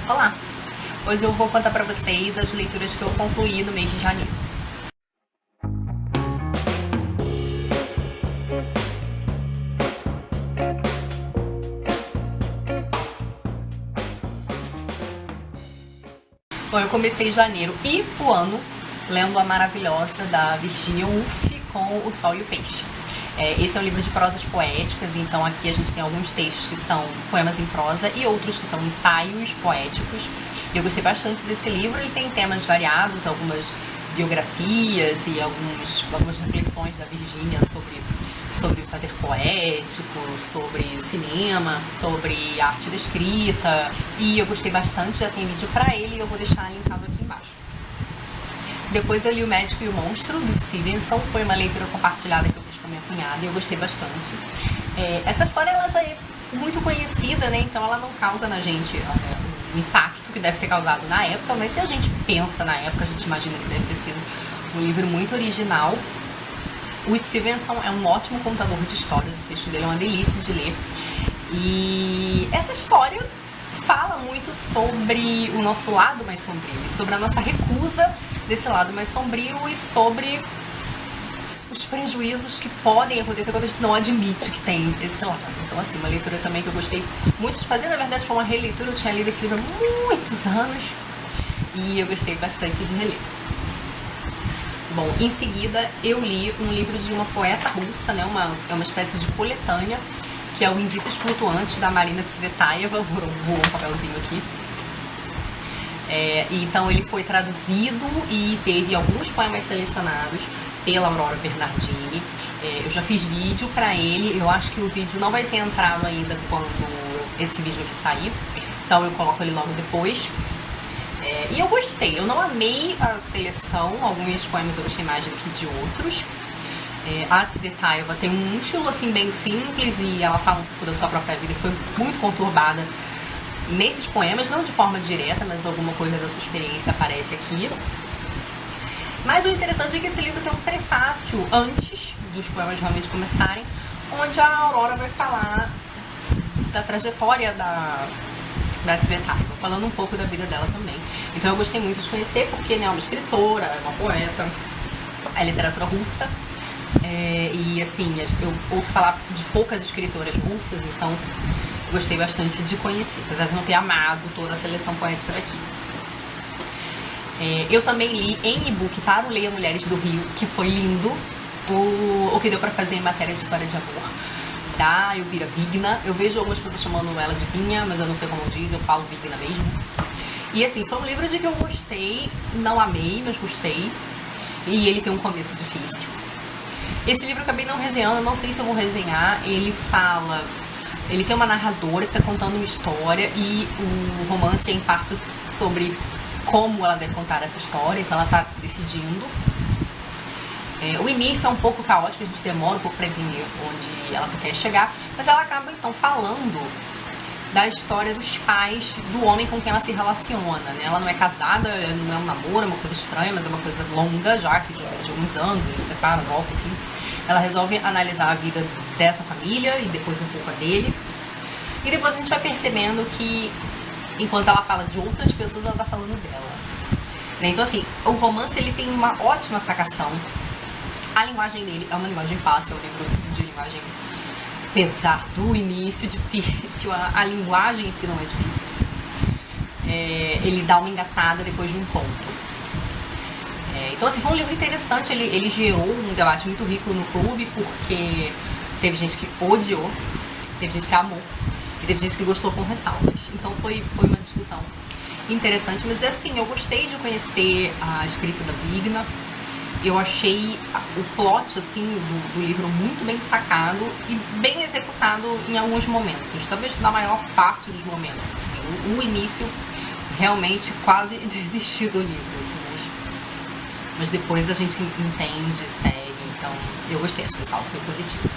Olá! Hoje eu vou contar pra vocês as leituras que eu concluí no mês de janeiro. Bom, eu comecei janeiro e o ano lendo a maravilhosa da Virginia Woolf com O Sol e o Peixe. Esse é um livro de prosas poéticas, então aqui a gente tem alguns textos que são poemas em prosa e outros que são ensaios poéticos. Eu gostei bastante desse livro, ele tem temas variados, algumas biografias e algumas reflexões da Virginia sobre fazer poético, sobre cinema, sobre arte da escrita. E eu gostei bastante, já tem vídeo pra ele e eu vou deixar linkado aqui embaixo. Depois eu li O Médico e o Monstro, do Stevenson. Foi uma leitura compartilhada que eu fiz com a minha cunhada e eu gostei bastante. Essa história ela já é muito conhecida, né? Então ela não causa na gente o impacto que deve ter causado na época, mas se a gente pensa na época, a gente imagina que deve ter sido um livro muito original. O Stevenson é um ótimo contador de histórias, o texto dele é uma delícia de ler. E essa história fala muito sobre o nosso lado mais sombrio, e sobre a nossa recusa desse lado mais sombrio e sobre os prejuízos que podem acontecer quando a gente não admite que tem esse lado. Então, assim, uma leitura também que eu gostei muito de fazer. Na verdade, foi uma releitura. Eu tinha lido esse livro há muitos anos e eu gostei bastante de reler. Bom, em seguida eu li um livro de uma poeta russa, né? É uma espécie de coletânea, que é o Indícios Flutuantes, da Marina Tsvetaeva. Vou um papelzinho aqui. Então ele foi traduzido e teve alguns poemas selecionados pela Aurora Bernardini. Eu já fiz vídeo pra ele, eu acho que o vídeo não vai ter entrado ainda quando esse vídeo aqui sair, então eu coloco ele logo depois. E eu gostei, eu não amei a seleção, alguns poemas eu gostei mais do que de outros. A Tsvetaeva tem um estilo assim bem simples e ela fala um pouco da sua própria vida, que foi muito conturbada nesses poemas, não de forma direta, mas alguma coisa da sua experiência aparece aqui. Mas o interessante é que esse livro tem um prefácio antes dos poemas realmente começarem, onde a Aurora vai falar da trajetória da Tsvetaeva, falando um pouco da vida dela também. Então eu gostei muito de conhecer, porque né, é uma escritora, é uma poeta, é literatura russa. E assim, eu ouço falar de poucas escritoras russas, então gostei bastante de conhecer, apesar de não ter amado toda a seleção poética daqui. Eu também li em e-book para o Leia Mulheres do Rio, que foi lindo, o que deu pra fazer em matéria de história de amor, da Elvira Vigna. Eu vejo algumas pessoas chamando ela de Vinha, mas eu não sei como diz, eu falo Vigna mesmo. E assim, foi um livro de que eu gostei, não amei, mas gostei, e ele tem um começo difícil. Esse livro eu acabei não resenhando, não sei se eu vou resenhar. Ele tem uma narradora que está contando uma história e o romance é em parte sobre como ela deve contar essa história, então ela está decidindo. O início é um pouco caótico, a gente demora um pouco para entender onde ela quer chegar, mas ela acaba então falando da história dos pais do homem com quem ela se relaciona, né? Ela não é casada, não é um namoro, é uma coisa estranha, mas é uma coisa longa já, que já é de alguns anos, eles se separam, voltam, enfim. Ela resolve analisar a vida dessa família e depois um pouco a dele. E depois a gente vai percebendo que, enquanto ela fala de outras pessoas, ela tá falando dela. Então assim, o romance ele tem uma ótima sacação. A linguagem dele é uma linguagem fácil, é um livro de linguagem, apesar do início difícil, a linguagem em si não é difícil. Ele dá uma engatada depois de um ponto. Então assim, foi um livro interessante, ele gerou um debate muito rico no clube, porque teve gente que odiou, teve gente que amou, e teve gente que gostou com ressalvas. Então foi uma discussão interessante, mas assim, eu gostei de conhecer a escrita da Vigna. Eu achei o plot assim, do livro muito bem sacado e bem executado em alguns momentos, talvez na maior parte dos momentos. Assim, o início realmente quase desisti do livro, assim, mas depois a gente entende, segue, então eu gostei, acho que o saldo foi positivo.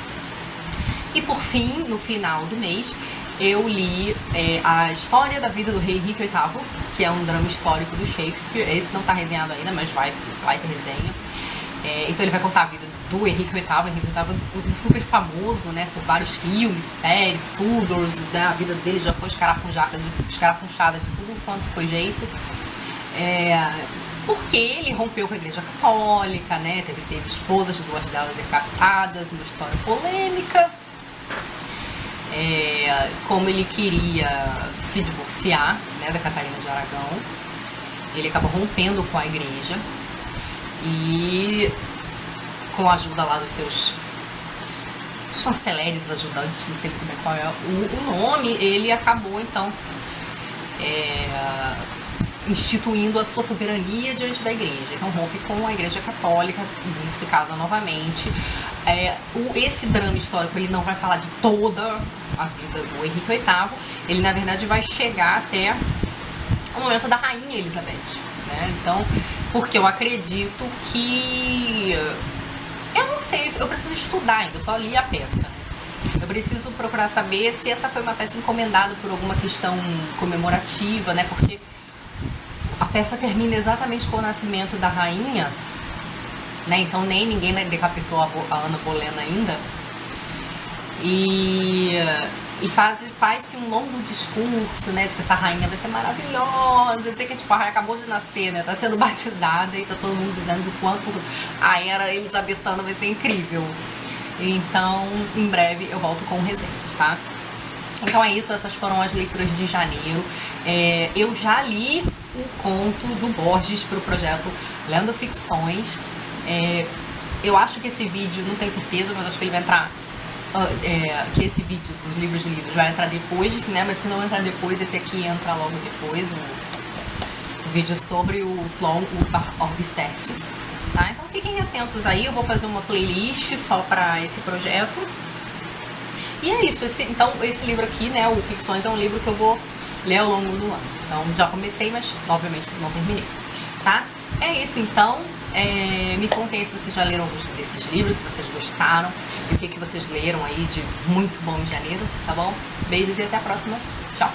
E por fim, no final do mês, eu li a história da vida do rei Henrique VIII, que é um drama histórico do Shakespeare. Esse não está resenhado ainda, mas vai ter resenha. Então ele vai contar a vida do Henrique VIII. Henrique VIII super famoso, né, por vários filmes, séries, Tudors, né, a vida dele já foi escarafunchada de tudo quanto foi jeito. Porque ele rompeu com a Igreja Católica, né, teve 6 esposas, 2 delas decapitadas, uma história polêmica. Como ele queria se divorciar, né, da Catarina de Aragão, ele acabou rompendo com a igreja e, com a ajuda lá dos seus chanceleres, ajudantes, não sei muito bem qual é o nome, ele acabou então instituindo a sua soberania diante da igreja. Então rompe com a Igreja Católica e se casa novamente. Esse drama histórico ele não vai falar de toda a vida do Henrique VIII, ele na verdade vai chegar até o momento da Rainha Elizabeth, né? Então, porque eu acredito que... eu não sei, eu preciso estudar ainda, eu só li a peça. Eu preciso procurar saber se essa foi uma peça encomendada por alguma questão comemorativa, né? Porque a peça termina exatamente com o nascimento da rainha, né? Então nem ninguém decapitou a Ana Bolena ainda. E faz-se um longo discurso, né, de que essa rainha vai ser maravilhosa. Eu sei que tipo, a rainha acabou de nascer, né, tá sendo batizada e tá todo mundo dizendo do quanto a era elisabetana vai ser incrível. Então, em breve eu volto com resenhas, tá? Então é isso, essas foram as leituras de janeiro. Eu já li o conto do Borges para o projeto Lendo Ficções. Eu acho que esse vídeo, não tenho certeza, mas acho que ele vai entrar... que esse vídeo dos livros de livros vai entrar depois, né? Mas se não entrar depois, esse aqui entra logo depois, o vídeo sobre o Tlön Orbis Tertis, tá? Então fiquem atentos aí, eu vou fazer uma playlist só para esse projeto. E é isso, então esse livro aqui, né, o Ficções, é um livro que eu vou ler ao longo do ano. Então já comecei, mas obviamente não terminei, tá? É isso então. Me contem se vocês já leram alguns desses livros, se vocês gostaram e o que vocês leram aí de muito bom em janeiro, tá bom? Beijos e até a próxima. Tchau!